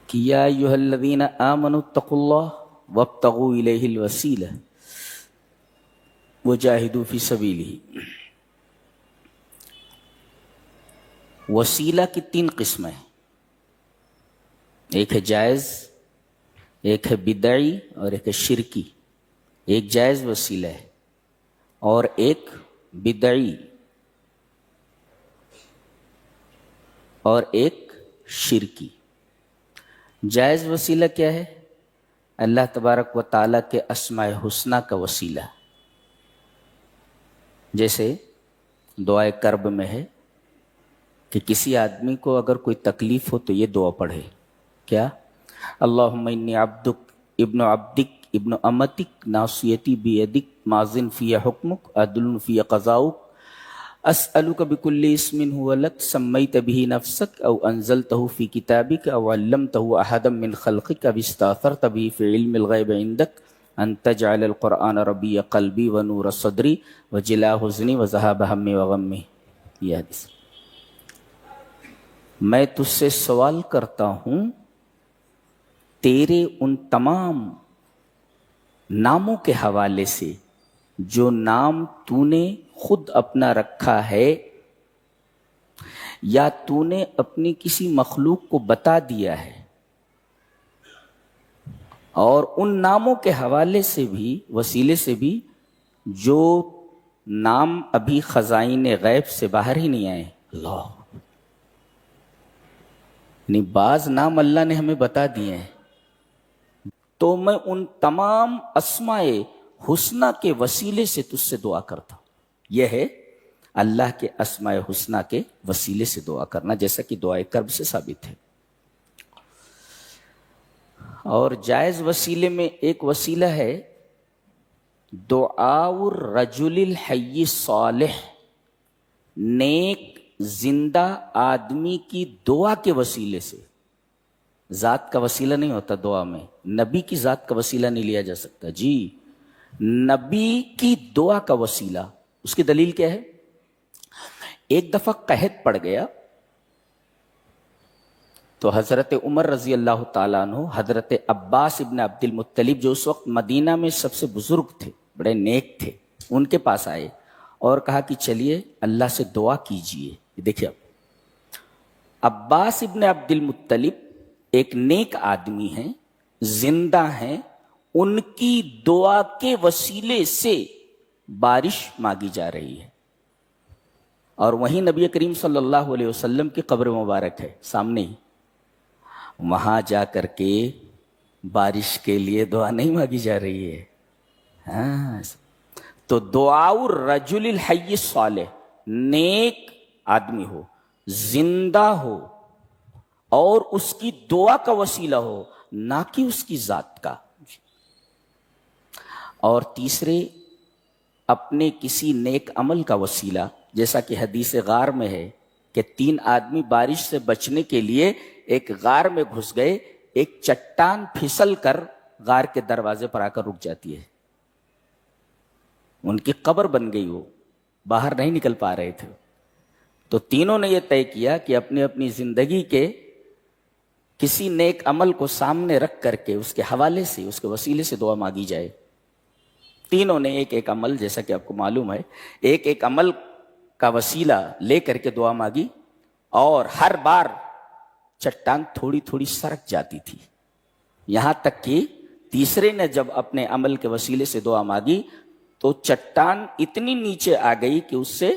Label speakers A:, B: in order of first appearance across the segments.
A: کہ یا ایھا الذین آمنوا اتقوا اللہ وابتغوا الیہ الوسیلہ وجاہدوا فی سبیلہ۔ وسیلہ کی تین قسمیں، ایک ہے جائز، ایک ہے بدعی اور ایک ہے شرکی۔ ایک جائز وسیلہ ہے اور ایک بدعی اور ایک شرکی۔ جائز وسیلہ کیا ہے؟ اللہ تبارک و تعالیٰ کے اسماء حسنی کا وسیلہ، جیسے دعائے کرب میں ہے کہ کسی آدمی کو اگر کوئی تکلیف ہو تو یہ دعا پڑھے، کیا؟ اللہم انی عبدک ابن عبدک ابن امتک ناصیتی بیدک ماضٍ فی حکمک عدل فی قضاؤک اسألک بکل اسم هو لک سمیت به نفسک او انزلتہ فی کتابک او علمتہ احدا من خلقک او استاثرت به فی علم الغیب عندک ان تجعل القرآن ربیع قلبی ونور صدری وجلاء حزنی وذہاب ہمی وغمی۔ یہ حدیث۔ میں تجھ سے سوال کرتا ہوں تیرے ان تمام ناموں کے حوالے سے جو نام تو نے خود اپنا رکھا ہے یا تو نے اپنی کسی مخلوق کو بتا دیا ہے، اور ان ناموں کے حوالے سے بھی، وسیلے سے بھی، جو نام ابھی خزائن غیب سے باہر ہی نہیں آئے۔ اللہ، یعنی بعض نام اللہ نے ہمیں بتا دیے ہیں، تو میں ان تمام اسماء حسنی کے وسیلے سے تجھ سے دعا کرتا ہوں۔ یہ ہے اللہ کے اسماء حسنی کے وسیلے سے دعا کرنا، جیسا کہ دعائے کرب سے ثابت ہے۔ اور جائز وسیلے میں ایک وسیلہ ہے دعاء الرجل الحی الصالح، نیک زندہ آدمی کی دعا کے وسیلے سے۔ ذات کا وسیلہ نہیں ہوتا دعا میں، نبی کی ذات کا وسیلہ نہیں لیا جا سکتا، جی نبی کی دعا کا وسیلہ۔ اس کی دلیل کیا ہے؟ ایک دفعہ قحط پڑ گیا تو حضرت عمر رضی اللہ تعالیٰ عنہ حضرت عباس ابن عبد المطلب، جو اس وقت مدینہ میں سب سے بزرگ تھے، بڑے نیک تھے، ان کے پاس آئے اور کہا کہ چلیے اللہ سے دعا کیجئے۔ دیکھیے عباس ابن عبد المطلب ایک نیک آدمی ہیں، زندہ ہیں، ان کی دعا کے وسیلے سے بارش مانگی جا رہی ہے، اور وہیں نبی کریم صلی اللہ علیہ وسلم کی قبر مبارک ہے سامنے ہی۔ وہاں جا کر کے بارش کے لیے دعا نہیں مانگی جا رہی ہے۔ ہاں، تو دعاء الرجل الحی الصالح، نیک آدمی ہو، زندہ ہو، اور اس کی دعا کا وسیلہ ہو، نہ کہ اس کی ذات کا۔ اور تیسرے، اپنے کسی نیک عمل کا وسیلہ، جیسا کہ حدیث غار میں ہے کہ 3 آدمی بارش سے بچنے کے لیے ایک غار میں گھس گئے، ایک چٹان پھسل کر غار کے دروازے پر آ کر رک جاتی ہے، ان کی قبر بن گئی، وہ باہر نہیں نکل پا رہے تھے۔ تو تینوں نے یہ طے کیا کہ اپنی اپنی زندگی کے کسی نیک عمل کو سامنے رکھ کر کے اس کے حوالے سے، اس کے وسیلے سے دعا مانگی جائے۔ تینوں نے ایک ایک عمل، جیسا کہ آپ کو معلوم ہے، ایک ایک عمل کا وسیلہ لے کر کے دعا مانگی، اور ہر بار چٹان تھوڑی تھوڑی سرک جاتی تھی، یہاں تک کہ تیسرے نے جب اپنے عمل کے وسیلے سے دعا مانگی تو چٹان اتنی نیچے آ گئی کہ اس سے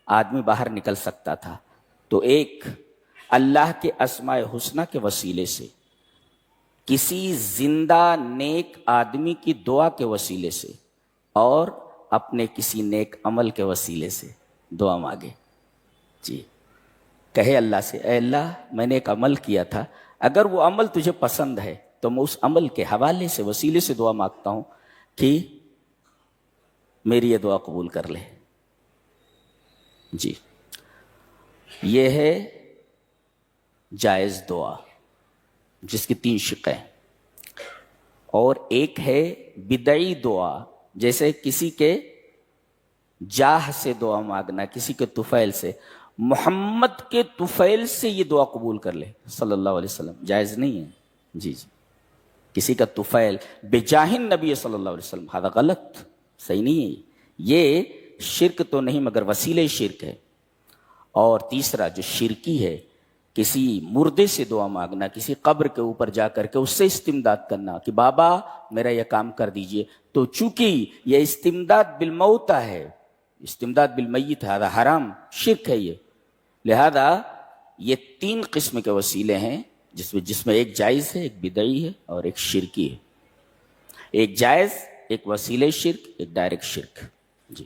A: آدمی باہر نکل سکتا تھا۔ تو ایک اللہ کے اسماء حسنی کے وسیلے سے، کسی زندہ نیک آدمی کی دعا کے وسیلے سے، اور اپنے کسی نیک عمل کے وسیلے سے دعا مانگے۔ جی، کہے اللہ سے، اے اللہ میں نے ایک عمل کیا تھا، اگر وہ عمل تجھے پسند ہے تو میں اس عمل کے حوالے سے، وسیلے سے دعا مانگتا ہوں کہ میری یہ دعا قبول کر لے۔ جی، یہ ہے جائز دعا جس کی 3 شقیں، اور ایک ہے بدعی دعا، جیسے کسی کے جاہ سے دعا مانگنا، کسی کے طفیل سے، محمد کے طفیل سے یہ دعا قبول کر لے صلی اللہ علیہ وسلم، جائز نہیں ہے. جی جی، کسی کا طفیل بجاہ نبی صلی اللہ علیہ وسلم، ہذا غلط، صحیح نہیں ہے. یہ شرک تو نہیں مگر وسیلے شرک ہے. اور تیسرا جو شرکی ہے، کسی مردے سے دعا مانگنا، کسی قبر کے اوپر جا کر کے اس سے استمداد کرنا کہ بابا میرا یہ کام کر دیجئے، تو چونکہ یہ استمداد بالموتى ہے، استمداد بالمیت ہے، ہذا حرام، شرک ہے یہ. لہذا یہ 3 قسم کے وسیلے ہیں جس میں ایک جائز ہے، ایک بدعی ہے اور ایک شرکی ہے. ایک جائز، ایک وسیلے شرک، ایک ڈائریکٹ شرک. جی.